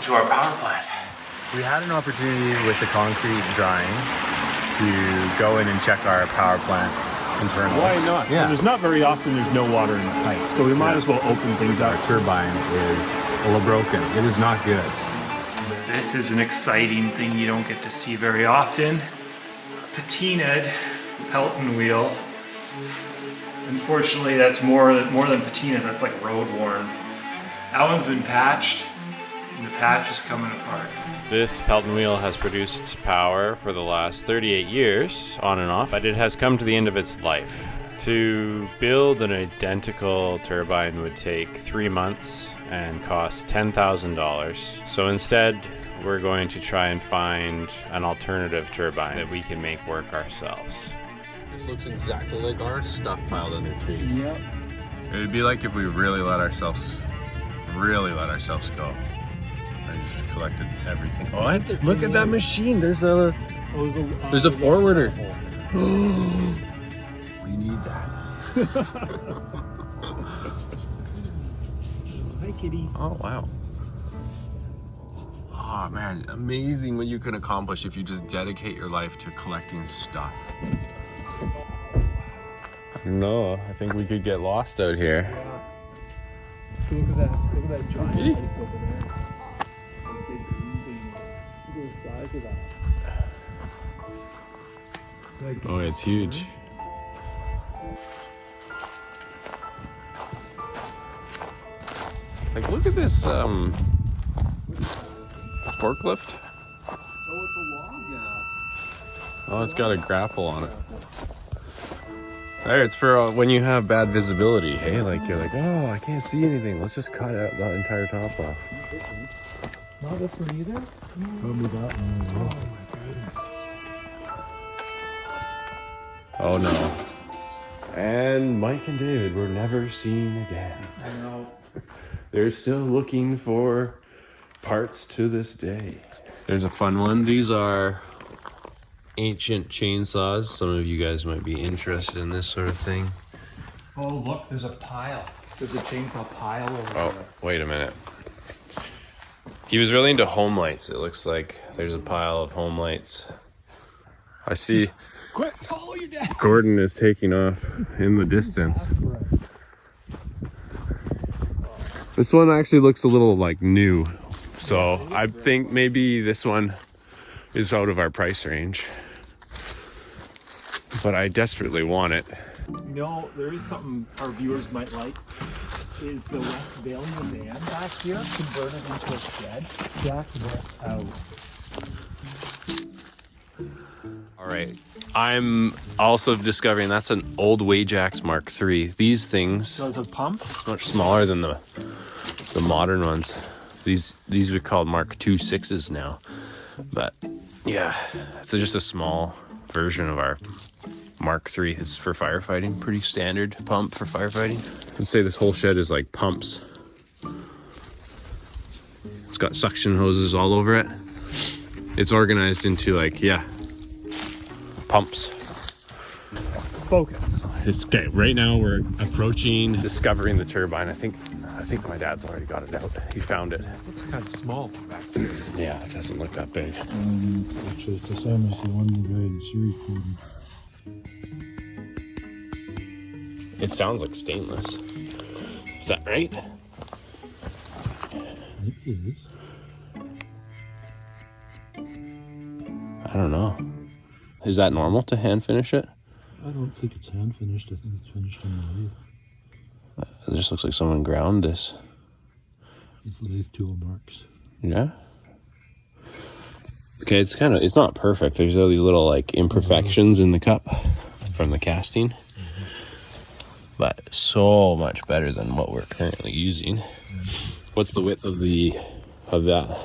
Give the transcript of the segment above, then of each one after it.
to our power plant. We had an opportunity with the concrete drying to go in and check our power plant internals. Why not? Yeah. There's not very often there's no water in the pipe, so we might as well open things up. Our turbine is a little broken. It is not good. This is an exciting thing you don't get to see very often. Patinaed Pelton wheel. Unfortunately, that's more than patina, that's like road worn. That one's been patched, and the patch is coming apart. This Pelton wheel has produced power for the last 38 years, on and off, but it has come to the end of its life. To build an identical turbine would take 3 months and cost $10,000. So instead, we're going to try and find an alternative turbine that we can make work ourselves. This looks exactly like our stuff piled under trees. Yep. It would be like if we really let ourselves go. I just collected everything. What? Look at that machine. There's a forwarder. We need that. Hi, kitty. Oh, wow. Oh, man. Amazing what you can accomplish if you just dedicate your life to collecting stuff. No, I think we could get lost out here. So look at that giant Kitty. pipe over there. Big green thing. Look at the size of that. Like, Oh, it's huge. Like, look at this forklift. oh, it's a log, yeah. Oh, it's got a grapple on it. There, it's for when you have bad visibility. Hey, like you're like, oh, I can't see anything. Let's just cut out the entire top off. Not this one either? Probably that one. Oh my goodness. Oh no. And Mike and David were never seen again. I know. They're still looking for parts to this day. There's a fun one. These are ancient chainsaws. Some of you guys might be interested in this sort of thing. Oh, look, there's a pile. There's a chainsaw pile over Oh, there. wait a minute. He was really into home lights. It looks like there's a pile of home lights. I see Quick, follow your dad. Gordon is taking off in the distance. This one actually looks a little like new. So I think maybe this one is out of our price range. But I desperately want it. You know, there is something our viewers might like. Is the Westphalian van back here converted into a shed? Jack this out. All right. I'm also discovering that's an old Wajax Mark III. These things So it's a pump? much smaller than the modern ones. These are called Mark II 6s now. But yeah, it's just a small version of our Mark III. It's for firefighting, pretty standard pump for firefighting. I'd say this whole shed is like pumps. It's got suction hoses all over it. It's organized into like, yeah, pumps. Focus. It's okay. Right now we're approaching discovering the turbine. I think my dad's already got it out. He found it. Looks kind of small back here. Yeah, it doesn't look that big. Actually, it's the same as the one the guy in series quoted. It sounds like stainless. Is that right? It is. I don't know. Is that normal to hand finish it? I don't think it's hand finished. I think it's finished on the lathe. It just looks like someone ground this. It's lathe tool marks. Yeah. Okay, it's not perfect. There's all these little like imperfections in the cup from the casting. But so much better than what we're currently using. What's the width of that?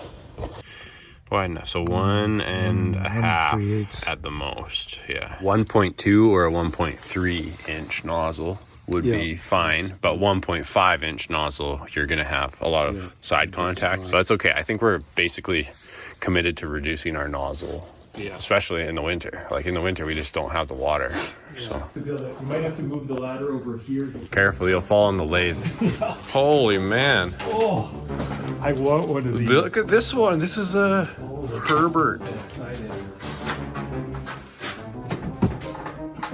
Wide enough. So 1.5 at the most. Yeah. 1.2 or a 1.3 inch nozzle would be fine, but 1.5 inch nozzle, you're gonna have a lot of side contact. So that's okay. I think we're basically committed to reducing our nozzle Yeah. especially in the winter. Like in the winter, we just don't have the water. So You might have to move the ladder over here. careful, you'll fall on the lathe. Holy man. Oh, I want one of these. Look at this one. This is a Herbert. So excited.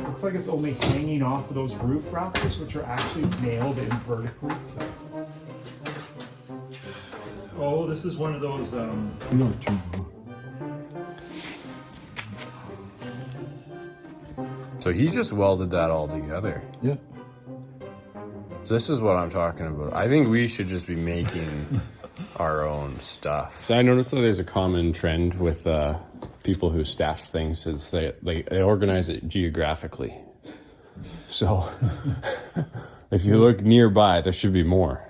Looks like it's only hanging off of those roof rafters, which are actually nailed in vertically. So. Oh, this is one of those. You don't turn it on. So he just welded that all together. Yeah. This is what I'm talking about. I think we should just be making our own stuff. So I noticed that there's a common trend with people who stash things is they organize it geographically. So if you look nearby, there should be more.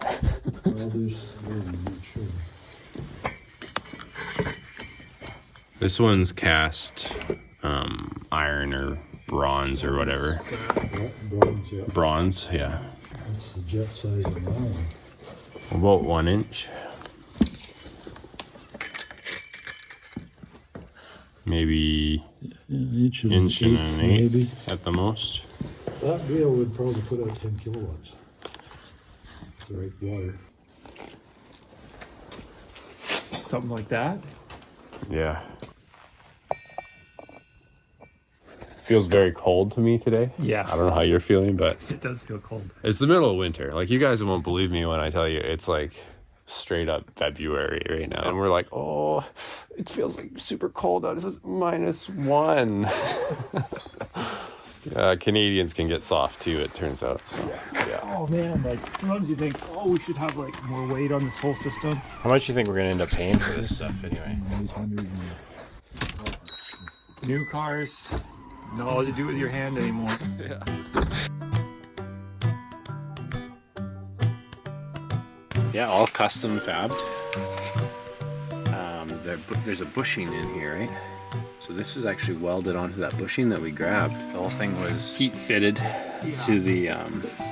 Well, there's, I'm not sure. This one's cast iron or bronze or whatever. Yeah, bronze, yeah. Bronze, yeah. That's the jet size of that one. About 1 inch. Maybe Inch and inch and an eighth maybe. at the most. That reel would probably put out 10 kilowatts. The right water. Something like that. Yeah. Feels very cold to me today. Yeah. I don't know how you're feeling, but It does feel cold. it's the middle of winter. Like, you guys won't believe me when I tell you it's like straight up February right now. And we're like, oh, it feels like super cold out. This is -1. Canadians can get soft too, it turns out. So, yeah. Oh man, like sometimes you think, oh, we should have like more weight on this whole system. How much do you think we're gonna end up paying for this stuff anyway? 800 and New cars, not all you do with your hand anymore. Yeah, all custom fabbed. There's a bushing in here, right? So this is actually welded onto that bushing that we grabbed. The whole thing was heat fitted to the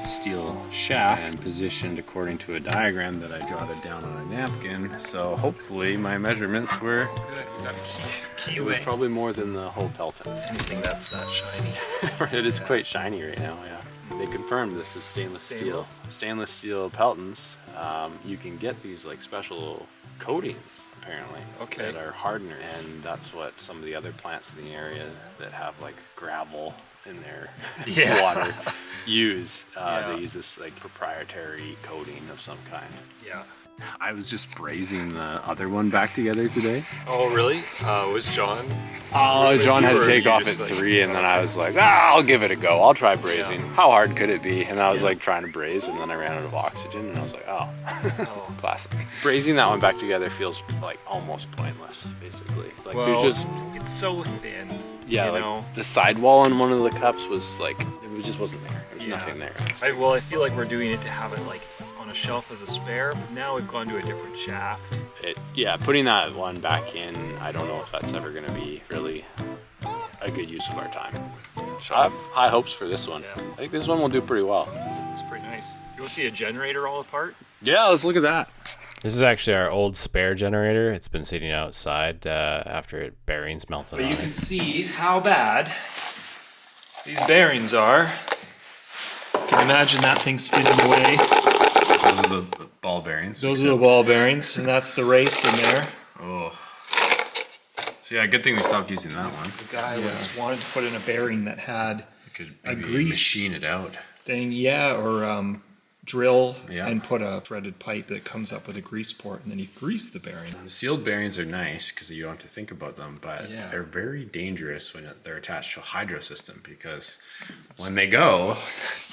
steel shaft and positioned according to a diagram that I jotted down on a napkin. So hopefully my measurements were Key it was way. probably more than the whole Pelton. Anything that's not shiny. It is quite shiny right now, yeah. They confirmed this is stainless steel. Stainless steel Peltons, you can get these like special coatings apparently that are hardeners, and that's what some of the other plants in the area that have like gravel in their water use. They use this like proprietary coating of some kind. Yeah. I was just brazing the other one back together today. Oh, really? Was John? Oh, John had to Or take you off at just, like, 3, and then I was like, I'll give it a go. I'll try brazing. How hard could it be? And I was like trying to braze, and then I ran out of oxygen, and I was like, oh. Classic. Brazing that one back together feels like almost pointless, basically. Like Well, there's just, it's so thin. yeah, you like know? the sidewall on one of the cups was like, it just wasn't there. There was nothing there. I feel like we're doing it to have it like on a shelf as a spare, but now we've gone to a different shaft. Putting that one back in, I don't know if that's ever going to be really a good use of our time. So I have high hopes for this one. Yeah. I think this one will do pretty well. It's pretty nice. You want to see a generator all apart? Yeah, let's look at that. This is actually our old spare generator. It's been sitting outside after bearings melted But on you it. can see how bad these bearings are. Can you imagine that thing spinning away? Those are the ball bearings. Those are the ball bearings, and that's the race in there. Oh. So yeah, good thing we stopped using that one. The guy wanted to put in a bearing that had We could a maybe grease machine it out. thing, or drill Yeah. and put a threaded pipe that comes up with a grease port, and then you grease the bearing. The sealed bearings are nice because you don't have to think about them, but Yeah. they're very dangerous when they're attached to a hydro system because when they go,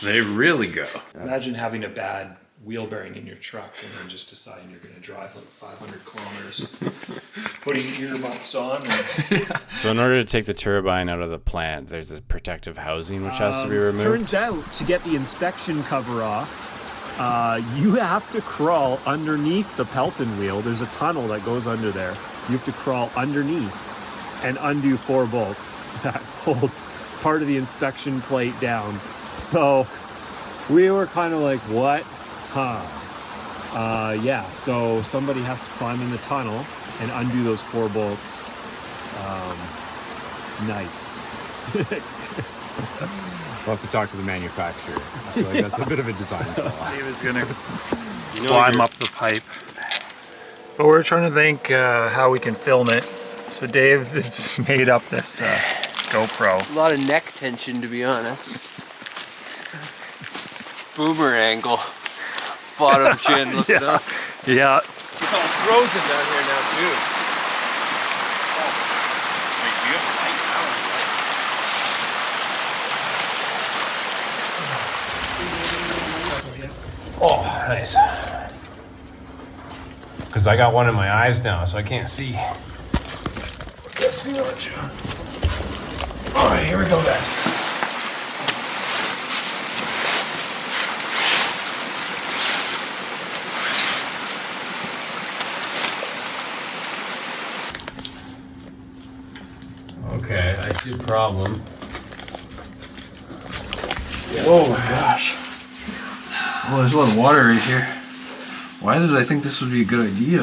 they really go. Imagine having a bad wheel bearing in your truck and then just deciding you're going to drive like 500 kilometers, putting earmuffs on. And So in order to take the turbine out of the plant, there's this protective housing which has to be removed. Turns out, to get the inspection cover off, you have to crawl underneath the Pelton wheel. There's a tunnel that goes under there. You have to crawl underneath and undo 4 bolts that hold part of the inspection plate down. So we were kind of like, what? Yeah, so somebody has to climb in the tunnel and undo those 4 bolts. Nice. We'll have to talk to the manufacturer. I feel like that's a bit of a design flaw. David's gonna climb up the pipe. But we're trying to think how we can film it. So David's made up this GoPro. A lot of neck tension, to be honest. Boomer angle. Bottom chin looking Yeah. up. Yeah. It's all frozen down here now, too. Wait, do you have light? Oh, nice. Because I got one in my eyes now, so I can't see. Let's see what you. All right, here we go, guys. Okay, I see a problem. Oh my gosh. Oh, there's a lot of water right here. Why did I think this would be a good idea?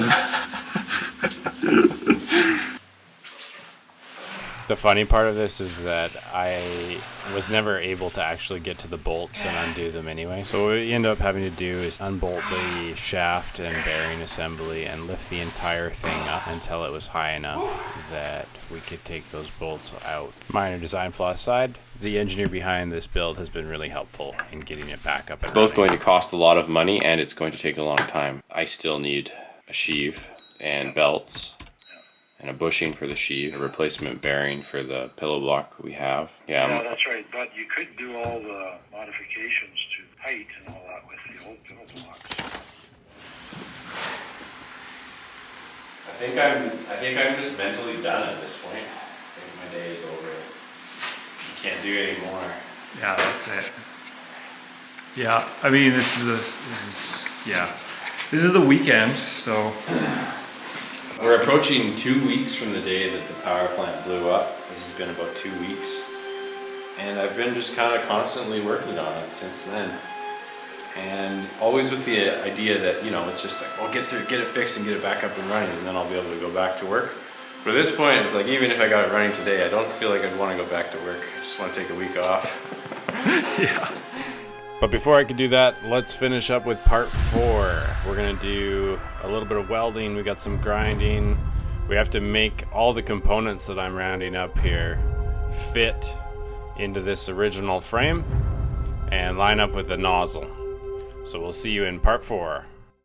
The funny part of this is that I was never able to actually get to the bolts and undo them anyway. So what we end up having to do is unbolt the shaft and bearing assembly and lift the entire thing up until it was high enough that we could take those bolts out. Minor design flaw aside, the engineer behind this build has been really helpful in getting it back up and It's both running. going to cost a lot of money and it's going to take a long time. I still need a sheave and belts and a bushing for the sheave, a replacement bearing for the pillow block we have. Yeah, that's right. But you could do all the modifications to height and all that with the old pillow blocks. I think I'm just mentally done at this point. I think my day is over. I can't do any more. Yeah, that's it. Yeah, I mean, this is the weekend, so. We're approaching 2 weeks from the day that the power plant blew up. This has been about 2 weeks. And I've been just kind of constantly working on it since then. And always with the idea that, you know, it's just like, I'll get it fixed and get it back up and running and then I'll be able to go back to work. But at this point, it's like, even if I got it running today, I don't feel like I'd want to go back to work. I just want to take a week off. Yeah. But before I could do that, let's finish up with part 4. We're gonna do a little bit of welding, we got some grinding. We have to make all the components that I'm rounding up here fit into this original frame and line up with the nozzle. So we'll see you in part 4.